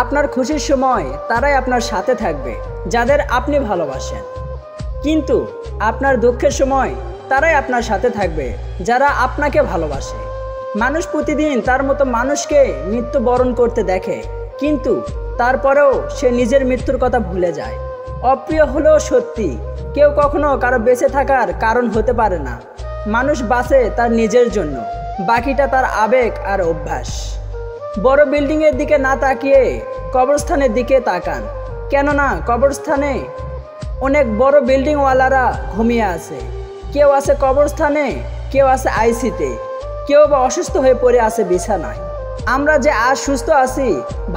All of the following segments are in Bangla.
আপনার খুশির সময় তারাই আপনার সাথে থাকবে যাদের আপনি ভালোবাসেন, কিন্তু আপনার দুঃখের সময় তারাই আপনার সাথে থাকবে যারা আপনাকে ভালোবাসে। মানুষ প্রতিদিন তার মতো মানুষকে মৃত্যুবরণ করতে দেখে, কিন্তু তারপরেও সে নিজের মৃত্যুর কথা ভুলে যায়। অপ্রিয় হলেও সত্যি, কেউ কখনো কারো বেঁচে থাকার কারণ হতে পারে না। মানুষ বাঁচে তার নিজের জন্য, বাকিটা তার আবেগ আর অভ্যাস। বড় বিল্ডিংয়ের দিকে না তাকিয়ে কবরস্থানের দিকে তাকান, কেননা কবরস্থানে অনেক বড় বিল্ডিংওয়ালারা ঘুমিয়ে আছে। কেউ আছে কবরস্থানে, কেউ আছে আইসিতে, কেউ বা অসুস্থ হয়ে পড়ে আছে বিছানায়। আমরা যে আজ সুস্থ আছি,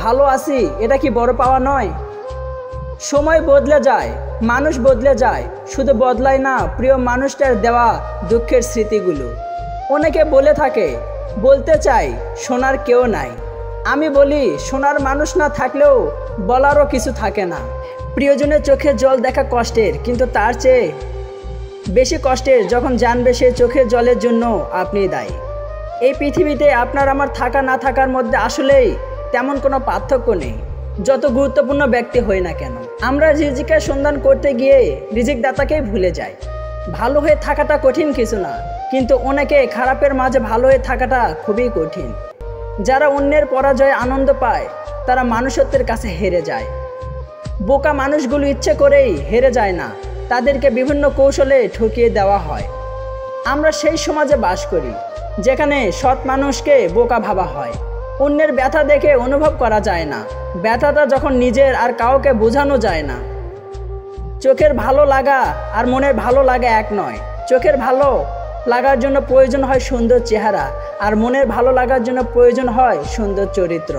ভালো আছি, এটা কি বড় পাওয়া নয়? সময় বদলে যায়, মানুষ বদলে যায়, শুধু বদলায় না প্রিয় মানুষটার দেওয়া দুঃখের স্মৃতিগুলো। অনেকে বলে থাকে, বলতে চাই শোনার কেউ নাই। আমি বলি, শোনার মানুষ না থাকলেও বলারও কিছু থাকে না। প্রিয়জনের চোখে জল দেখা কষ্টের, কিন্তু তার চেয়ে বেশি কষ্টের যখন জানবে সে চোখের জলের জন্য আপনি দায়ী। এই পৃথিবীতে আপনার আমার থাকা না থাকার মধ্যে আসলেই তেমন কোনো পার্থক্য নেই, যত গুরুত্বপূর্ণ ব্যক্তি হই না কেন। আমরা রিজিকের সন্ধান করতে গিয়ে রিজিক দাতাকেই ভুলে যাই। ভালো হয়ে থাকাটা কঠিন কিছু না, কিন্তু অনেকে খারাপের মাঝে ভালো হয়ে থাকাটা খুবই কঠিন। যারা অন্যের পরাজয়ে আনন্দ পায় তারা মানুষত্বের কাছে হেরে যায়। বোকা মানুষগুলো ইচ্ছে করেই হেরে যায় না, তাদেরকে বিভিন্ন কৌশলে ঠকিয়ে দেওয়া হয়। আমরা সেই সমাজে বাস করি যেখানে সৎ মানুষকে বোকা ভাবা হয়। অন্যের ব্যথা দেখে অনুভব করা যায় না, ব্যথাটা যখন নিজের আর কাউকে বোঝানো যায় না। চোখের ভালো লাগা আর মনের ভালো লাগা এক নয়। চোখের ভালো লাগার জন্য প্রয়োজন হয় সুন্দর চেহারা, আর মনের ভালো লাগার জন্য প্রয়োজন হয় সুন্দর চরিত্র।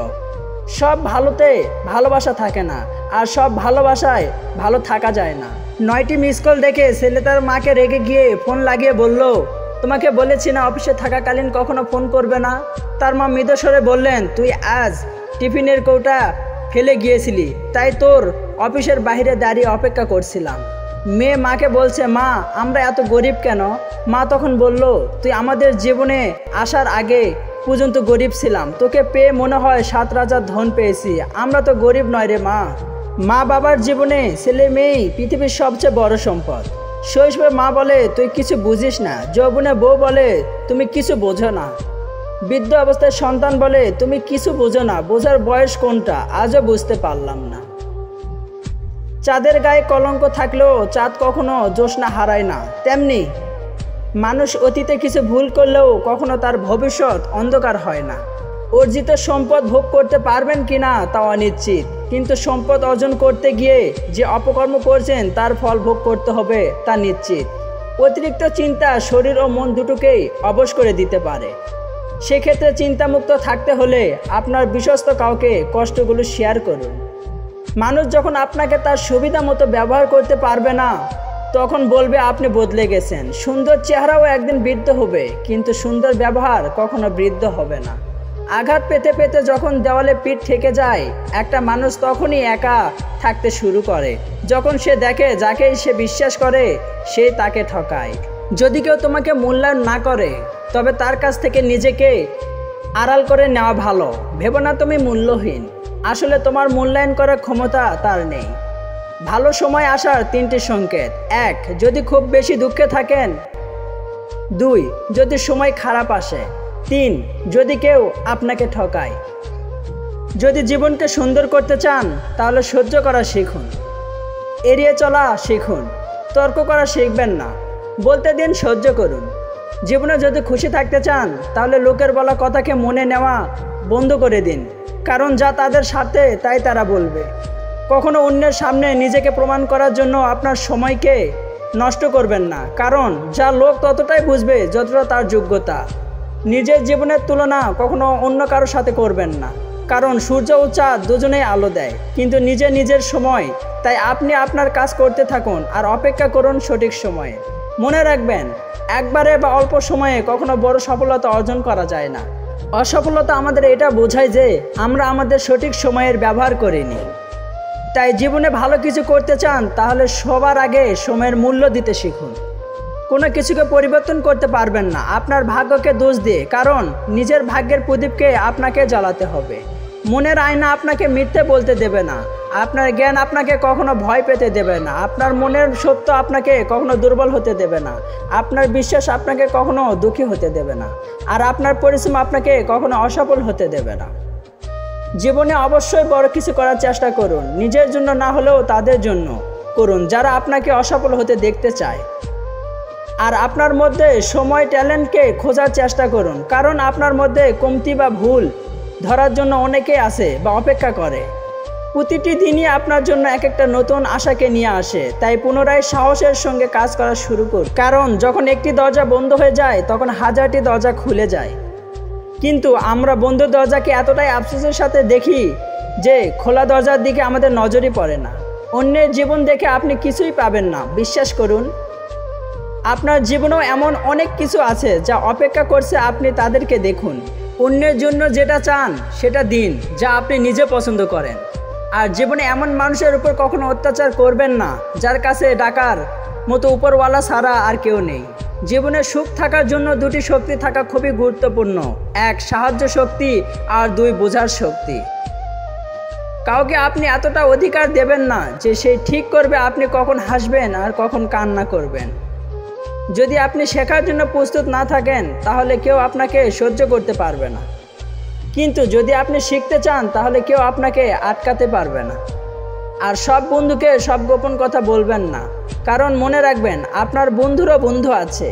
সব ভালোতে ভালোবাসা থাকে না, আর সব ভালোবাসায় ভালো থাকা যায় না। 9টি মিস কল দেখে ছেলে তার মাকে রেগে গিয়ে ফোন লাগিয়ে বলল, তোমাকে বলেছি না অফিসে থাকাকালীন কখনো ফোন করবে না। তার মা মৃদুস্বরে বললেন, তুই আজ টিফিনের কৌটা ফেলে গিয়েছিলি, তাই তোর অফিসের বাইরে দাঁড়িয়ে অপেক্ষা করছিলাম। মেয়ে মাকে বলছে, মা আমরা এত গরিব কেন? মা তখন বলল, তুই আমাদের জীবনে আসার আগে পর্যন্ত গরিব ছিলাম, তোকে পেয়ে মনে হয় 7 রাজার ধন পেয়েছি। আমরা তো গরিব নয় রে মা। মা বাবার জীবনে ছেলে মেয়েই পৃথিবীর সবচেয়ে বড় সম্পদ। শৈশবে মা বলে, তুই কিছু বুঝিস না। যৌবনে বউ বলে, তুমি কিছু বোঝো না। বৃদ্ধ অবস্থায় সন্তান বলে, তুমি কিছু বোঝো না। বোঝার বয়স কোনটা আজও বুঝতে পারলাম না। চাঁদের গায়ে কলঙ্ক থাকলেও চাঁদ কখনো জ্যোৎস্না হারায় না, তেমনি মানুষ অতীতে কিছু ভুল করলেও কখনো তার ভবিষ্যৎ অন্ধকার হয় না। অর্জিত সম্পদ ভোগ করতে পারবেন কিনা তা অনিশ্চিত, কিন্তু সম্পদ অর্জন করতে গিয়ে যে অপকর্ম করছেন তার ফল ভোগ করতে হবে তা নিশ্চিত। অতিরিক্ত চিন্তা শরীর ও মন দুটোকেই অবশ করে দিতে পারে। সেক্ষেত্রে চিন্তামুক্ত থাকতে হলে আপনার বিশ্বস্ত কাউকে কষ্টগুলো শেয়ার করুন। মানুষ যখন আপনাকে তার সুবিধা মতো ব্যবহার করতে পারবে না, তখন বলবে আপনি বদলে গেছেন। সুন্দর চেহারাও একদিন বৃদ্ধ হবে, কিন্তু সুন্দর ব্যবহার কখনো বৃদ্ধ হবে না। আঘাত পেতে পেতে যখন দেওয়ালে পিঠ ঠেকে যায়, একটা মানুষ তখনই একা থাকতে শুরু করে, যখন সে দেখে যাকেই সে বিশ্বাস করে সে তাকে ঠকায়। যদি কেউ তোমাকে মূল্যায়ন না করে, তবে তার কাছ থেকে নিজেকে আড়াল করে নেওয়া ভালো। ভেবো না তুমি মূল্যহীন, আসলে তোমার মূল্যায়ন করার ক্ষমতা তার নেই। ভালো সময় আসার 3টি সংকেত: 1. যদি খুব বেশি দুঃখে থাকেন। 2. যদি সময় খারাপ আসে। 3. যদি কেউ আপনাকে ঠকায়। যদি জীবনকে সুন্দর করতে চান, তাহলে সহ্য করা শিখুন, এড়িয়ে চলা শিখুন, তর্ক করা শিখবেন না। বলতে দিন, সহ্য করুন। জীবনে যদি খুশি থাকতে চান, তাহলে লোকের বলা কথাকে মনে নেওয়া বন্ধ করে দিন, কারণ যা তাদের স্বার্থে তাই তারা বলবে। কখনো অন্যের সামনে নিজেকে প্রমাণ করার জন্য আপনার সময়কে নষ্ট করবেন না, কারণ যা লোক ততটাই বুঝবে যতটা তার যোগ্যতা। নিজের জীবনের তুলনা কখনো অন্য কারোর সাথে করবেন না, কারণ সূর্য ও চাঁদ দুজনেই আলো দেয়, কিন্তু নিজের সময়। তাই আপনি আপনার কাজ করতে থাকুন আর অপেক্ষা করুন সঠিক সময়ে। মনে রাখবেন, একবারে বা অল্প সময়ে কখনো বড় সফলতা অর্জন করা যায় না। অসফলতা আমাদের এটা বোঝায় যে আমরা আমাদের সঠিক সময়ের ব্যবহার করিনি। তাই জীবনে ভালো কিছু করতে চান, তাহলে সবার আগে সময়ের মূল্য দিতে শিখুন। কোনো কিছুকে পরিবর্তন করতে পারবেন না আপনার ভাগ্যকে দোষ দিয়ে, কারণ নিজের ভাগ্যের প্রদীপকে আপনাকে জ্বালাতে হবে। মনের আয়না আপনাকে মিথ্যে বলতে দেবে না, আপনার জ্ঞান আপনাকে কখনো ভয় পেতে দেবে না, আপনার মনের সত্য আপনাকে কখনো দুর্বল হতে দেবে না, আপনার বিশ্বাস আপনাকে কখনো দুঃখী হতে দেবে না, আর আপনার পরিশ্রম আপনাকে কখনো অসফল হতে দেবে না। জীবনে অবশ্যই বড় কিছু করার চেষ্টা করুন, নিজের জন্য না হলেও তাদের জন্য করুন যারা আপনাকে অসফল হতে দেখতে চায়। আর আপনার মধ্যে সময় ট্যালেন্টকে খোঁজার চেষ্টা করুন, কারণ আপনার মধ্যে কমতি বা ভুল ধরার জন্য অনেকেই আছে বা অপেক্ষা করে। প্রতিটি দিনই আপনার জন্য এক একটা নতুন আশাকে নিয়ে আসে, তাই পুনরায় সাহসের সঙ্গে কাজ করা শুরু করুন, কারণ যখন একটি দরজা বন্ধ হয়ে যায় তখন হাজারটি দরজা খুলে যায়। কিন্তু আমরা বন্ধ দরজাকে এতটাই আফসোসের সাথে দেখি যে খোলা দরজার দিকে আমাদের নজরই পড়ে না। অন্যের জীবন দেখে আপনি কিছুই পাবেন না, বিশ্বাস করুন। আপনার জীবনেও এমন অনেক কিছু আছে যা অপেক্ষা করছে, আপনি তাদেরকে দেখুন। অন্যের জন্য যেটা চান সেটা দিন যা আপনি নিজে পছন্দ করেন। আর জীবনে এমন মানুষের উপর কখনো অত্যাচার করবেন না যার কাছে ডাকার মতো উপরওয়ালা ছাড়া আর কেউ নেই। জীবনে সুখ থাকার জন্য দুটি শক্তি থাকা খুবই গুরুত্বপূর্ণ, এক সাহায্য শক্তি আর দুই বোঝার শক্তি। কাউকে আপনি এতটা অধিকার দেবেন না যে সে ঠিক করবে আপনি কখন হাসবেন আর কখন কান্না করবেন। যদি আপনি শেখার জন্য প্রস্তুত না থাকেন তাহলে কেউ আপনাকে সহ্য করতে পারবে না, কিন্তু যদি আপনি শিখতে চান তাহলে কেউ আপনাকে আটকাতে পারবে না। আর সব বন্ধুকে সব গোপন কথা বলবেন না, কারণ মনে রাখবেন আপনার বন্ধুরও বন্ধু আছে।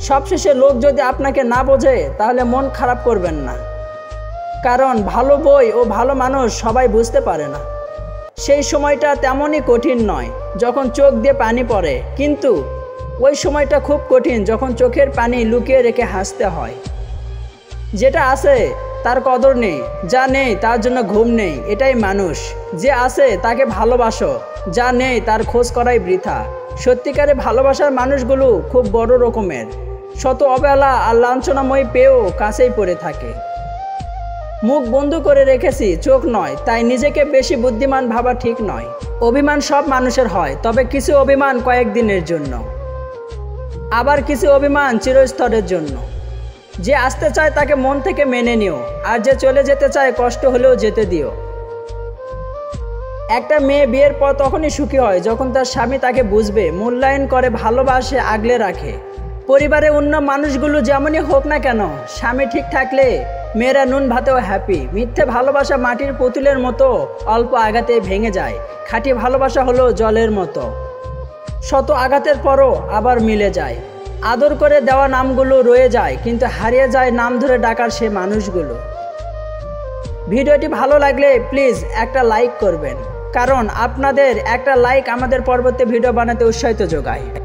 সবশেষে লোক যদি আপনাকে না বোঝে তাহলে মন খারাপ করবেন না, কারণ ভালো বই ও ভালো মানুষ সবাই বুঝতে পারে না। সেই সময়টা তেমনই কঠিন নয় যখন চোখ দিয়ে পানি পড়ে, কিন্তু ওই সময়টা খুব কঠিন যখন চোখের পানি লুকিয়ে রেখে হাসতে হয়। যেটা আছে তার কদর নেই, যা নেই তার জন্য ঘুম নেই, এটাই মানুষ। যে আছে তাকে ভালোবাসো, যা নেই তার খোঁজ করাই বৃথা। সত্যিকারে ভালোবাসার মানুষগুলো খুব বড় রকমের, শত অবহেলা আর লাঞ্ছনাময় পেয়েও কাছেই পড়ে থাকে। মুখ বন্ধ করে রেখেছি, চোখ নয়, তাই নিজেকে বেশি বুদ্ধিমান ভাবা ঠিক নয়। অভিমান সব মানুষের হয়, তবে কিছু অভিমান কয়েকদিনের জন্য, আবার কিছু অভিমান চিরস্তরের জন্য। যে আসতে চায় তাকে মন থেকে মেনে নিও, আর যে চলে যেতে চায় কষ্ট হলেও যেতে দিও। একটা মেয়ে বিয়ের পর তখনই সুখী হয় যখন তার স্বামী তাকে বুঝবে, মূল্যায়ন করে, ভালোবাসে, আগলে রাখে। পরিবারে অন্য মানুষগুলো যেমনই হোক না কেন, স্বামী ঠিক থাকলে মেয়েরা নুন ভাতেও হ্যাপি। মিথ্যে ভালোবাসা মাটির পুতুলের মতো, অল্প আঘাতে ভেঙে যায়। খাঁটি ভালোবাসা হলো জলের মতো, শত আঘাতের পরও আবার মিলে যায়। আদর করে দেওয়া নামগুলো রয়ে যায়, কিন্তু হারিয়ে যায় নাম ধরে ডাকার সে মানুষগুলো। ভিডিওটি ভালো লাগলে প্লিজ একটা লাইক করবেন, কারণ আপনাদের একটা লাইক আমাদের পরবর্তী ভিডিও বানাতে উৎসাহিত যোগায়।